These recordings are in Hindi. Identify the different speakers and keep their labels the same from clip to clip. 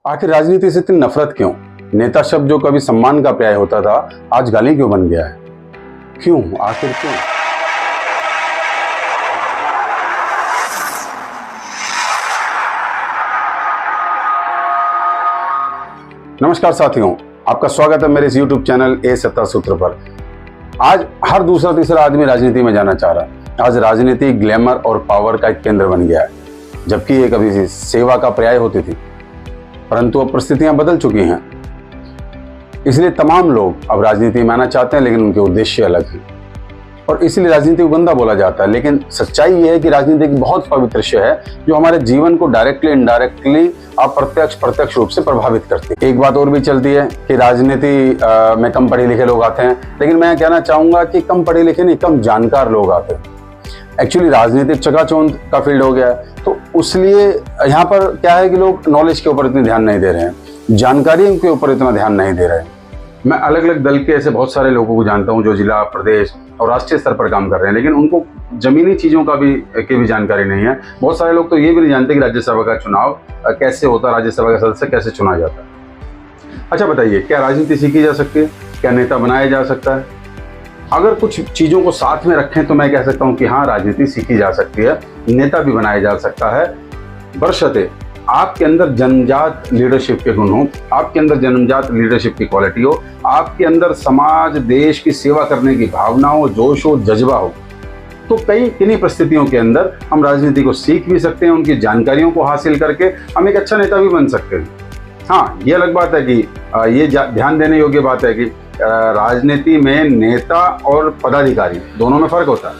Speaker 1: आखिर राजनीति से इतनी नफरत क्यों? नेता शब्द जो कभी सम्मान का पर्याय होता था, आज गाली क्यों बन गया है? क्यों? आखिर क्यों? नमस्कार साथियों, आपका स्वागत है मेरे इस YouTube चैनल ए सत्ता सूत्र पर। आज हर दूसरा तीसरा आदमी राजनीति में जाना चाह रहा है। आज राजनीति ग्लैमर और पावर का एक केंद्र बन गया है, जबकि ये कभी सेवा का पर्याय होती थी। परंतु अब परिस्थितियां बदल चुकी हैं, इसलिए तमाम लोग अब राजनीति में आना चाहते हैं, लेकिन उनके उद्देश्य अलग हैं और इसलिए राजनीति को गंदा बोला जाता है। लेकिन सच्चाई ये है कि राजनीति एक बहुत पवित्र विषय है जो हमारे जीवन को डायरेक्टली इनडायरेक्टली अप्रत्यक्ष प्रत्यक्ष रूप से प्रभावित करती है। एक बात और भी चलती है कि राजनीति में कम पढ़े लिखे लोग आते हैं, लेकिन मैं कहना चाहूंगा कि कम पढ़े लिखे नहीं, कम जानकार लोग आते हैं। एक्चुअली राजनीतिक चकाचौंध का फील्ड हो गया है, तो उसलिए यहाँ पर क्या है कि लोग नॉलेज के ऊपर इतने ध्यान नहीं दे रहे हैं, जानकारी के ऊपर इतना ध्यान नहीं दे रहे हैं। मैं अलग अलग दल के ऐसे बहुत सारे लोगों को जानता हूँ जो जिला, प्रदेश और राष्ट्रीय स्तर पर काम कर रहे हैं, लेकिन उनको जमीनी चीज़ों की भी जानकारी नहीं है। बहुत सारे लोग तो ये भी नहीं जानते कि राज्यसभा का चुनाव कैसे होता है, राज्यसभा का सदस्य कैसे चुना जाता है। अच्छा बताइए, क्या राजनीति सीखी जा सकती है? क्या नेता बनाया जा सकता है? अगर कुछ चीज़ों को साथ में रखें तो मैं कह सकता हूँ कि हाँ, राजनीति सीखी जा सकती है, नेता भी बनाया जा सकता है, बशर्ते आपके अंदर जन्मजात लीडरशिप के गुण हो, आपके अंदर जन्मजात लीडरशिप की क्वालिटी हो, आपके अंदर समाज देश की सेवा करने की भावना हो, जोश हो, जज्बा हो। तो किन्हीं परिस्थितियों के अंदर हम राजनीति को सीख भी सकते हैं, उनकी जानकारियों को हासिल करके हम एक अच्छा नेता भी बन सकते हैं। हाँ, ये अलग बात है कि ये ध्यान देने योग्य बात है कि राजनीति में नेता और पदाधिकारी दोनों में फर्क होता है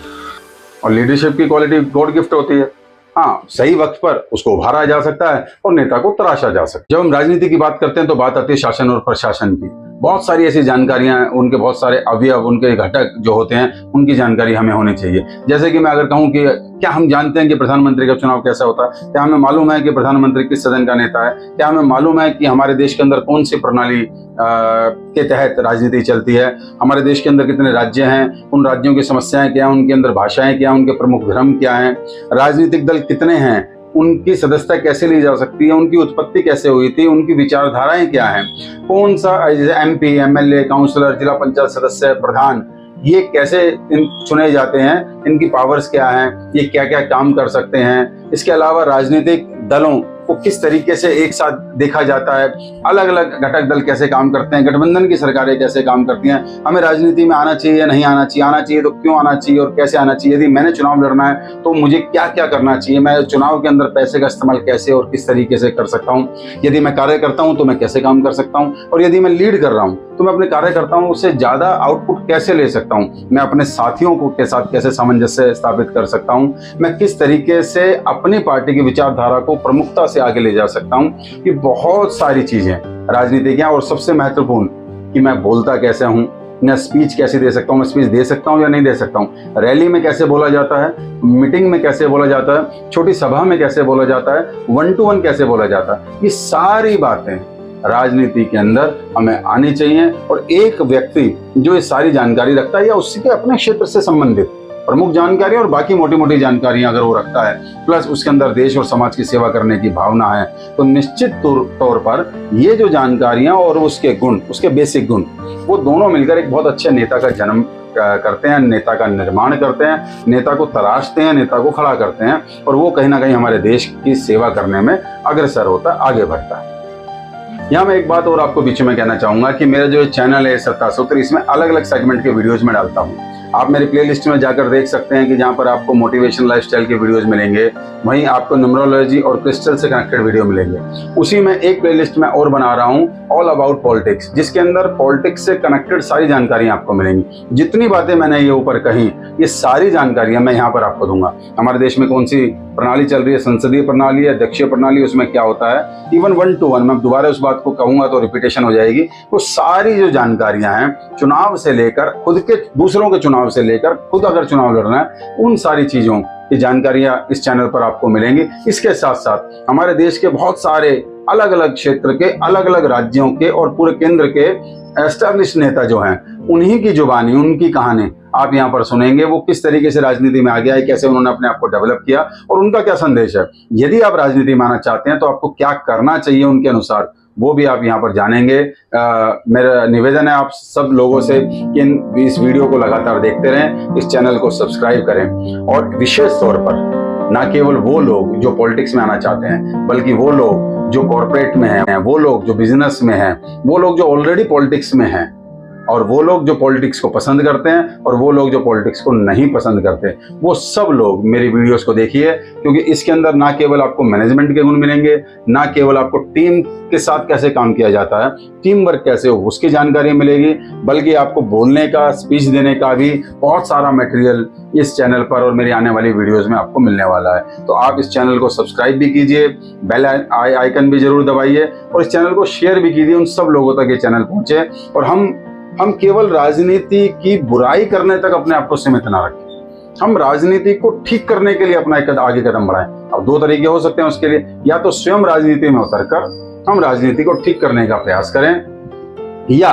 Speaker 1: और लीडरशिप की क्वालिटी गॉड गिफ्ट होती है। हाँ, सही वक्त पर उसको उभारा जा सकता है और नेता को तराशा जा सकता है। जब हम राजनीति की बात करते हैं तो बात आती है शासन और प्रशासन की। बहुत सारी ऐसी जानकारियां, उनके बहुत सारे अवयव, उनके घटक जो होते हैं, उनकी जानकारी हमें होनी चाहिए। जैसे कि मैं अगर कहूं कि क्या हम जानते हैं कि प्रधानमंत्री का चुनाव कैसा होता है? क्या हमें मालूम है कि प्रधानमंत्री किस सदन का नेता है? क्या हमें मालूम है कि हमारे देश के अंदर कौन सी प्रणाली के तहत राजनीति चलती है? हमारे देश के अंदर कितने राज्य हैं? उन राज्यों की समस्याएं क्या हैं? उनके अंदर भाषाएं क्या हैं? उनके प्रमुख धर्म क्या हैं? राजनीतिक दल कितने हैं? उनकी सदस्यता कैसे ली जा सकती है? उनकी उत्पत्ति कैसे हुई थी? उनकी विचारधाराएं क्या हैं? कौन सा MP, MLA, काउंसलर, जिला पंचायत सदस्य, प्रधान, ये कैसे चुने जाते हैं? इनकी पावर्स क्या हैं? ये क्या क्या काम कर सकते हैं? इसके अलावा राजनीतिक दलों को किस तरीके से एक साथ देखा जाता है? अलग अलग घटक दल कैसे काम करते हैं? गठबंधन की सरकारें कैसे काम करती हैं? हमें राजनीति में आना चाहिए या नहीं आना चाहिए? आना चाहिए तो क्यों आना चाहिए और कैसे आना चाहिए? यदि मैंने चुनाव लड़ना है तो मुझे क्या क्या करना चाहिए? मैं चुनाव के अंदर पैसे का इस्तेमाल कैसे और किस तरीके से कर सकता हूँ? यदि मैं कार्य करता हूँ तो मैं कैसे काम कर सकता हूँ? और यदि मैं लीड कर रहा हूँ तो मैं अपने कार्यकर्ताओं से ज्यादा आउटपुट कैसे ले सकता हूँ? मैं अपने साथियों के साथ कैसे सामंजस्य स्थापित कर सकता हूँ? मैं किस तरीके से अपनी पार्टी की विचारधारा को प्रमुखता से आगे ले जा सकता हूँ? कि बहुत सारी चीजें राजनीति की हैं। और सबसे महत्वपूर्ण कि मैं बोलता कैसे हूँ, मैं स्पीच कैसे दे सकता हूँ, मैं स्पीच दे सकता हूँ या नहीं दे सकता हूँ, रैली में कैसे बोला जाता है, मीटिंग में कैसे बोला जाता है, छोटी सभा में कैसे बोला जाता है, 1 to 1 कैसे बोला जाता है। ये सारी बातें राजनीति के अंदर हमें आनी चाहिए। और एक व्यक्ति जो ये सारी जानकारी रखता है या उसके अपने क्षेत्र से संबंधित प्रमुख जानकारी और बाकी मोटी मोटी जानकारियां अगर वो रखता है, प्लस उसके अंदर देश और समाज की सेवा करने की भावना है, तो निश्चित तौर पर ये जो जानकारियां और उसके गुण, उसके बेसिक गुण, वो दोनों मिलकर एक बहुत अच्छे नेता का जन्म करते हैं, नेता का निर्माण करते हैं, नेता को तराशते हैं, नेता को खड़ा करते हैं और वो कहीं ना कहीं हमारे देश की सेवा करने में अग्रसर होता है, आगे बढ़ता है। यहाँ मैं एक बात और आपको बीच में कहना चाहूंगा कि मेरा जो चैनल है सत्ता सूत्र, इसमें अलग अलग सेगमेंट के वीडियोज में डालता हूँ। आप मेरी प्लेलिस्ट में जाकर देख सकते हैं कि जहाँ पर आपको मोटिवेशन लाइफस्टाइल के वीडियोज मिलेंगे, वहीं आपको न्यूमरोलॉजी और क्रिस्टल से कनेक्टेड वीडियो मिलेंगे। उसी में एक प्लेलिस्ट में और बना रहा हूँ ऑल अबाउट पॉलिटिक्स, जिसके अंदर पॉलिटिक्स से कनेक्टेड सारी जानकारियां आपको मिलेंगी। जितनी बातें मैंने ये ऊपर कही, ये सारी जानकारियां मैं यहाँ पर आपको दूंगा। हमारे देश में कौन सी प्रणाली चल रही है, संसदीय प्रणाली है, अध्यक्षीय प्रणाली, उसमें क्या होता है, इवन 1 to 1, मैं दोबारा उस बात को कहूंगा तो रिपीटेशन हो जाएगी। वो सारी जो जानकारियां हैं, चुनाव से लेकर खुद के दूसरों के चुनाव चुनाव से लेकर खुद अगर चुनाव लड़ना है, उन सारी चीज़ों की जानकारियां इस चैनल पर आपको मिलेंगी। इसके साथ साथ हमारे देश के बहुत सारे अलग अलग क्षेत्र के, अलग अलग राज्यों के और पूरे केंद्र के एस्टैब्लिश नेता जो हैं, उन्हीं की जुबानी, उनकी कहानी आप यहाँ पर सुनेंगे। वो किस तरीके से राजनीति में आ गया है, कैसे उन्होंने अपने आप को डेवलप किया और उनका क्या संदेश है। यदि आप राजनीति में आना चाहते हैं तो आपको क्या करना चाहिए उनके अनुसार, वो भी आप यहाँ पर जानेंगे। मेरा निवेदन है आप सब लोगों से कि इस वीडियो को लगातार देखते रहें, इस चैनल को सब्सक्राइब करें। और विशेष तौर पर ना केवल वो लोग जो पॉलिटिक्स में आना चाहते हैं, बल्कि वो लोग जो कॉर्पोरेट में हैं, वो लोग जो बिजनेस में हैं, वो लोग जो ऑलरेडी पॉलिटिक्स में हैं, और वो लोग जो पॉलिटिक्स को पसंद करते हैं और वो लोग जो पॉलिटिक्स को नहीं पसंद करते, वो सब लोग मेरी वीडियोस को देखिए। क्योंकि इसके अंदर ना केवल आपको मैनेजमेंट के गुण मिलेंगे, ना केवल आपको टीम के साथ कैसे काम किया जाता है, टीम वर्क कैसे हो उसकी जानकारी मिलेगी, बल्कि आपको बोलने का, स्पीच देने का भी बहुत सारा मटेरियल इस चैनल पर और मेरी आने वाली वीडियोस में आपको मिलने वाला है। तो आप इस चैनल को सब्सक्राइब भी कीजिए, बेल आइकन भी जरूर दबाइए और इस चैनल को शेयर भी कीजिए, उन सब लोगों तक ये चैनल पहुंचे। और हम केवल राजनीति की बुराई करने तक अपने आप को सीमित ना रखें, हम राजनीति को ठीक करने के लिए अपना एक आगे कदम बढ़ाएं। अब दो तरीके हो सकते हैं उसके लिए, या तो स्वयं राजनीति में उतरकर हम राजनीति को ठीक करने का प्रयास करें, या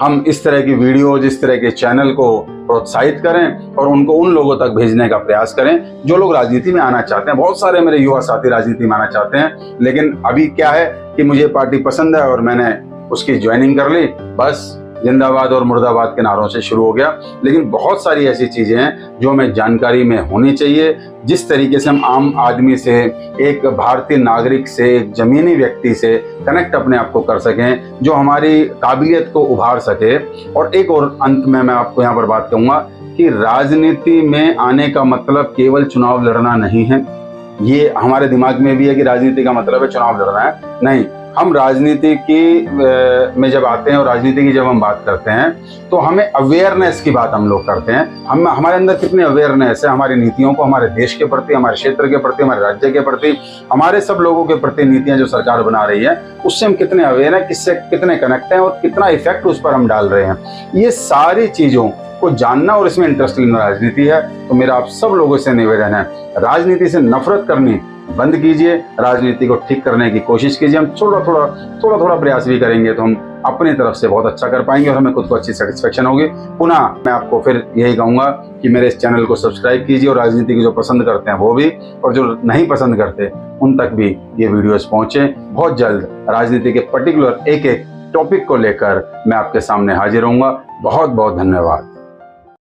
Speaker 1: हम इस तरह की वीडियोज, इस तरह के चैनल को प्रोत्साहित करें और उनको उन लोगों तक भेजने का प्रयास करें जो लोग राजनीति में आना चाहते हैं। बहुत सारे मेरे युवा साथी राजनीति में आना चाहते हैं, लेकिन अभी क्या है कि मुझे पार्टी पसंद है और मैंने उसकी ज्वाइनिंग कर ली, बस जिंदाबाद और मुर्दाबाद के नारों से शुरू हो गया। लेकिन बहुत सारी ऐसी चीजें हैं जो हमें जानकारी में होनी चाहिए, जिस तरीके से हम आम आदमी से, एक भारतीय नागरिक से, एक जमीनी व्यक्ति से कनेक्ट अपने आप को कर सकें, जो हमारी काबिलियत को उभार सके। और एक और अंत में मैं आपको यहाँ पर बात कहूँगा कि राजनीति में आने का मतलब केवल चुनाव लड़ना नहीं है। ये हमारे दिमाग में भी है कि राजनीति का मतलब है चुनाव लड़ना है, नहीं। हम राजनीति की में जब आते हैं और राजनीति की जब हम बात करते हैं तो हमें अवेयरनेस की बात हम लोग करते हैं। हमारे अंदर कितनी अवेयरनेस है हमारी नीतियों को, हमारे देश के प्रति, हमारे क्षेत्र के प्रति, हमारे राज्य के प्रति, हमारे सब लोगों के प्रति नीतियां जो सरकार बना रही है उससे हम कितने अवेयर हैं, किससे कितने कनेक्ट हैं और कितना इफेक्ट उस पर हम डाल रहे हैं। ये सारी चीजों को जानना और इसमें इंटरेस्ट लेना राजनीति है। तो मेरा आप सब लोगों से निवेदन है, राजनीति से नफरत करनी बंद कीजिए, राजनीति को ठीक करने की कोशिश कीजिए। हम थोड़ा थोड़ा प्रयास भी करेंगे तो हम अपनी तरफ से बहुत अच्छा कर पाएंगे और हमें खुद को अच्छी सेटिस्फेक्शन होगी। पुनः मैं आपको फिर यही कहूंगा कि मेरे इस चैनल को सब्सक्राइब कीजिए और राजनीति की जो पसंद करते हैं वो भी, और जो नहीं पसंद करते उन तक भी ये वीडियोस पहुंचे। बहुत जल्द राजनीति के पर्टिकुलर एक एक टॉपिक को लेकर मैं आपके सामने हाजिर होऊंगा। बहुत बहुत धन्यवाद।